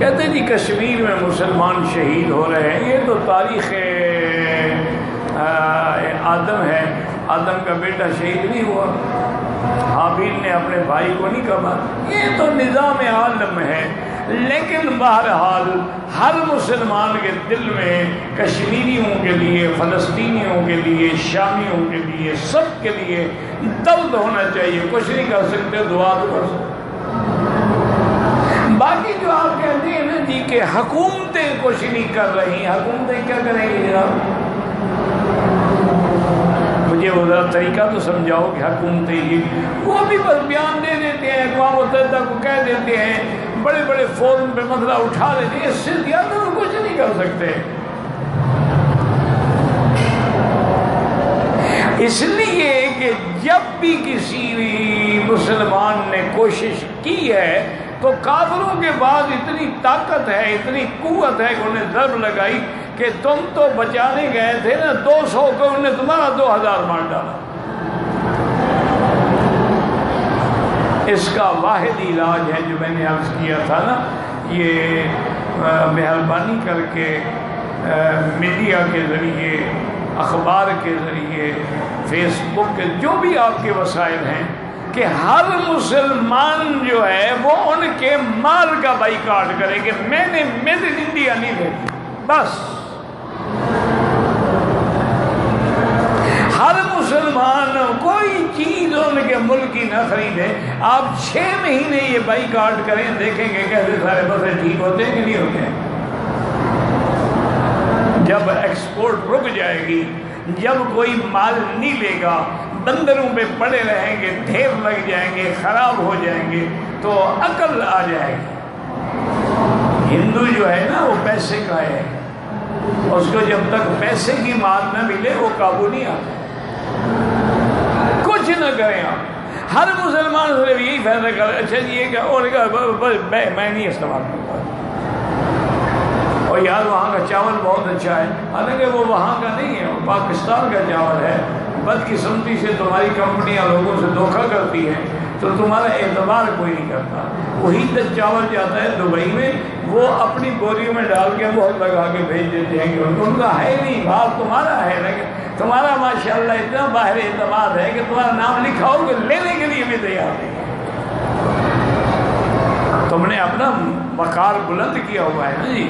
کہتے جی کشمیر میں مسلمان شہید ہو رہے ہیں، یہ تو تاریخ آدم ہے، آدم کا بیٹا شہید نہیں ہوا، حابیل نے اپنے بھائی کو نہیں کہا، یہ تو نظام عالم ہے۔ لیکن بہرحال ہر مسلمان کے دل میں کشمیریوں کے لیے، فلسطینیوں کے لیے، شامیوں کے لیے، سب کے لیے درد ہونا چاہیے۔ کچھ نہیں کر سکتے، دعا تو کر سکتے۔ باقی جو آپ کہتے ہیں نا جی کہ حکومتیں کچھ نہیں کر رہی، حکومتیں کیا کریں گی جناب؟ مجھے وہ ذرا طریقہ تو سمجھاؤ کہ حکومتیں یہ، وہ بھی بس بیان دے دیتے ہیں، اقوام متحدہ کو کہہ دیتے ہیں، بڑے بڑے فورم پہ مسئلہ اٹھا دیتے ہیں، اس سے زیادہ تو کچھ نہیں کر سکتے۔ اس لیے کہ جب بھی کسی مسلمان نے کوشش کی ہے تو کافروں کے بعد اتنی طاقت ہے، اتنی قوت ہے کہ انہیں ضرب لگائی کہ تم تو بچانے گئے تھے نا 200 کو، انہوں نے تمہارا 2000 مار ڈالا۔ اس کا واحد علاج ہے جو میں نے عرض کیا تھا نا، یہ مہربانی کر کے میڈیا کے ذریعے، اخبار کے ذریعے، فیس بک کے جو بھی آپ کے وسائل ہیں، کہ ہر مسلمان جو ہے وہ ان کے مال کا بائیکاٹ کرے کہ میں نے میڈ ان انڈیا نہیں بھیجی، بس ہر مسلمان کوئی چیز ان کے ملک کی نہ خریدے۔ آپ 6 مہینے یہ بائیکاٹ کریں، دیکھیں گے کیسے سارے مسئلے ٹھیک ہوتے ہیں کہ نہیں ہوتے ہیں۔ جب ایکسپورٹ رک جائے گی، جب کوئی مال نہیں لے گا، بندروں پہ پڑے رہیں گے، ڈھیر لگ جائیں گے، خراب ہو جائیں گے، تو عقل آ جائے گی۔ ہندو جو ہے نا وہ پیسے کا ہے، اس کو جب تک پیسے کی مال نہ ملے وہ قابو نہیں آتا۔ کچھ نہ کریں آپ، ہر مسلمان صرف یہی فیصلہ کرے، اچھا جی یہ کہ اور میں نہیں استعمال کرتا، اور یار وہاں کا چاول بہت اچھا ہے، حالانکہ وہ وہاں کا نہیں ہے، وہ پاکستان کا چاول ہے۔ بدقسمتی سے تمہاری کمپنیاں لوگوں سے دھوکہ کرتی ہیں تو تمہارا اعتبار کوئی نہیں کرتا۔ وہی چاول جاتا ہے دبئی میں، وہ اپنی بوریوں میں ڈال کے مہر لگا کے بھیج دیتے ہیں کہ ان کا ہے نہیں، بھاؤ تمہارا ہے، لیکن تمہارا ماشاءاللہ اتنا باہر اعتماد ہے کہ تمہارا نام لکھا ہو کہ لینے کے لیے بھی تیار نہیں۔ تم نے اپنا وقار بلند کیا ہوا ہے نا جی۔